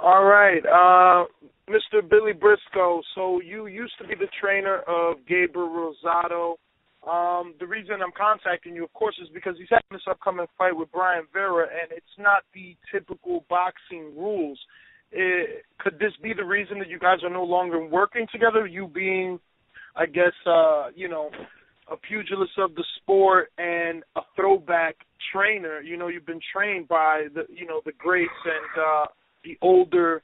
All right. Mr. Billy Briscoe, so you used to be the trainer of Gabe Rosado. The reason I'm contacting you, of course, is because he's having this upcoming fight with Brian Vera, and it's not the typical boxing rules. Could this be the reason that you guys are no longer working together, you being, I guess, a pugilist of the sport and a throwback trainer? You know, you've been trained by the greats and the older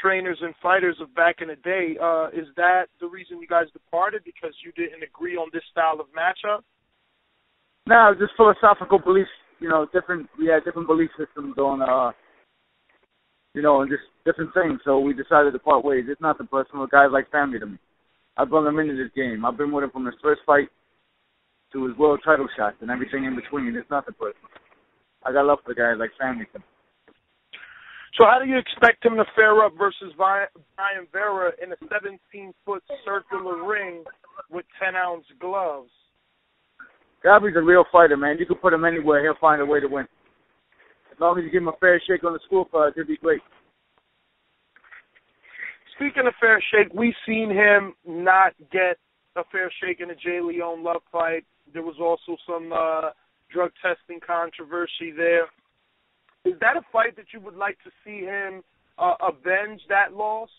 trainers and fighters of back in the day. Is that the reason you guys departed, because you didn't agree on this style of matchup? No, just philosophical beliefs. We had different belief systems on, and just different things. So we decided to part ways. It's nothing personal. The guy's like family to me. I brought him into this game. I've been with him from his first fight to his world title shots and everything in between. It's nothing personal. I got love for the guy like family to me. So how do you expect him to fare up versus Brian Vera in a 17-foot circular ring with 10-ounce gloves? Gabe's a real fighter, man. You can put him anywhere. He'll find a way to win. As long as you give him a fair shake on the scorecard, he'll be great. Speaking of fair shake, we've seen him not get a fair shake in the Jay Leon Love fight. There was also some drug testing controversy there. Is that a fight that you would like to see him avenge that loss?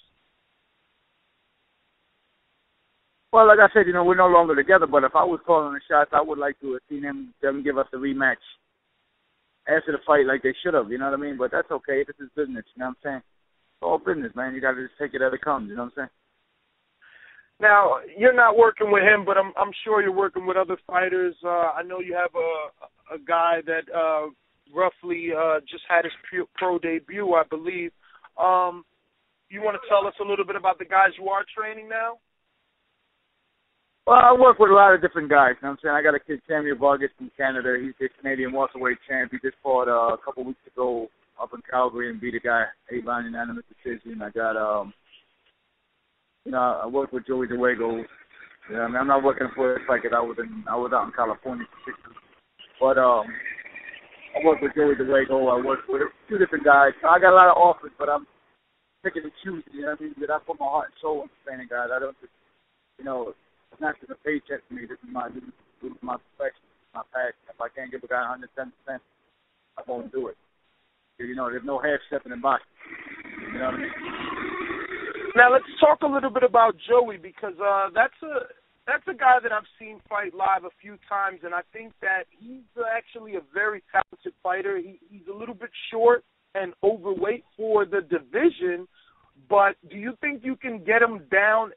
Well, like I said, we're no longer together, but if I was calling the shots, I would like to have seen them give us a rematch after the fight like they should have, you know what I mean? But that's okay. This is business, you know what I'm saying? It's all business, man. You got to just take it as it comes, you know what I'm saying? Now, you're not working with him, but I'm sure you're working with other fighters. I know you have a guy that roughly just had his pro debut, I believe. You want to tell us a little bit about the guys you are training now? Well, I work with a lot of different guys, you know what I'm saying? I got a kid, Samuel Vargas, from Canada. He's the Canadian welterweight champ. He just fought a couple weeks ago up in Calgary and beat a guy 8-round unanimous decision. I got, I work with Joey DeWego. Yeah, I mean, I'm not working for a fight because I was out in California for 6 weeks. But I work with Joey DeWego. I work with a few different guys. I got a lot of offers, but I'm picking and choosing. You know what I mean? That I put my heart and soul into training guys. I don't just, it's not just a paycheck for me. This is my profession, my passion. If I can't give a guy 110%, I won't do it. Because, there's no half-stepping in boxing. You know what I mean? Now let's talk a little bit about Joey, because that's a guy that I've seen fight live a few times, and I think that he's actually a very talented fighter. He's a little bit short and overweight for the division, but do you think you can get him down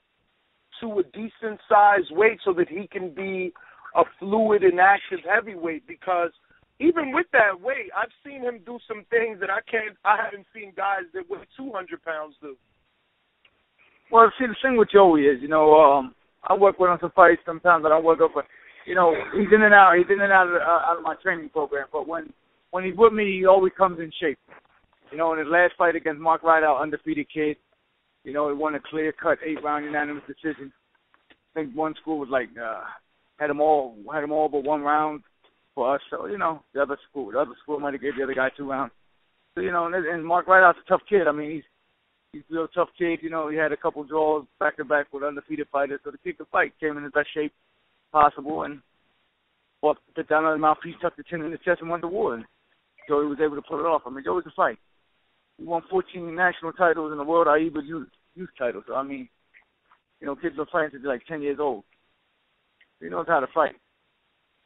to a decent-sized weight so that he can be a fluid and active heavyweight? Because even with that weight, I've seen him do some things that I haven't seen guys that weigh 200 pounds do. Well, see, the thing with Joey is, I work with him some fights sometimes. I don't work up, but he's in and out. He's in and out of my training program. But when he's with me, he always comes in shape. In his last fight against Mark Rideout, undefeated kid, he won a clear-cut 8-round unanimous decision. I think one school was like had them all but 1 round for us. So the other school might have gave the other guy 2 rounds. So and Mark Rideout's a tough kid. I mean, he's a real tough kid. He had a couple draws back-to-back with undefeated fighters. So the kid could fight, came in the best shape possible, and fought put down on the mouthpiece, tucked the chin in the chest, and went to war. And Joey was able to pull it off. I mean, Joey can fight. He won 14 national titles in the world, i.e. youth titles. So, I mean, kids are fighting since they're like 10 years old. So he knows how to fight.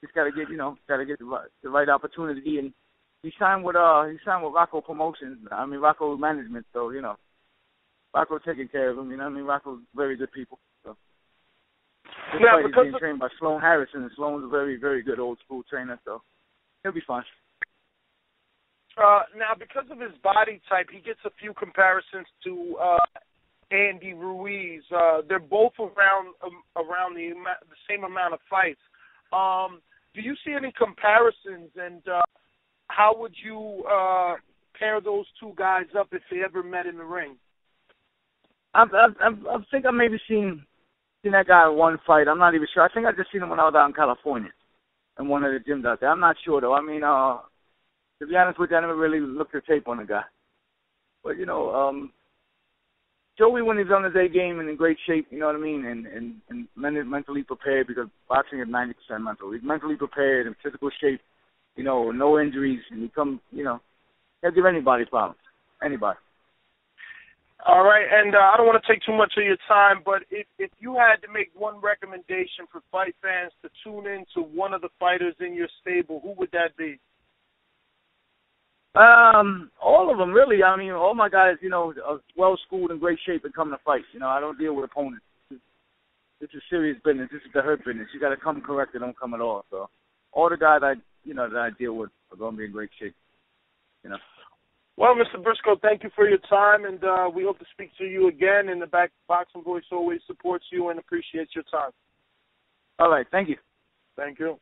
Just got to get, the right opportunity. And he signed with Rocco Promotions. I mean, Rocco Management. So, Rocco's taking care of him. Rocco's very good people. So. This fight is being trained by Sloan Harrison, and Sloan's a very, very good old school trainer. So he'll be fine. Now, because of his body type, he gets a few comparisons to Andy Ruiz. They're both around the same amount of fights. Do you see any comparisons, and how would you pair those two guys up if they ever met in the ring? I think I maybe seen that guy in one fight. I'm not even sure. I think I just seen him when I was out in California in one of the gyms out there. I'm not sure, though. I mean, to be honest with you, I never really looked at tape on the guy. But, Joey, when he's on his A game and in great shape, you know what I mean, and mentally prepared, because boxing is 90% mental. He's mentally prepared, in physical shape, no injuries, and he'll give anybody problems. Anybody. All right, and I don't want to take too much of your time, but if you had to make one recommendation for fight fans to tune in to one of the fighters in your stable, who would that be? All of them, really. I mean, all my guys, are well-schooled, in great shape, and come to fight. I don't deal with opponents. This is serious business. This is the hurt business. You got to come correct or don't come at all. So all the guys that I deal with are going to be in great shape, Well, Mr. Briscoe, thank you for your time, and we hope to speak to you again. And the Boxing Voice always supports you and appreciates your time. All right. Thank you. Thank you.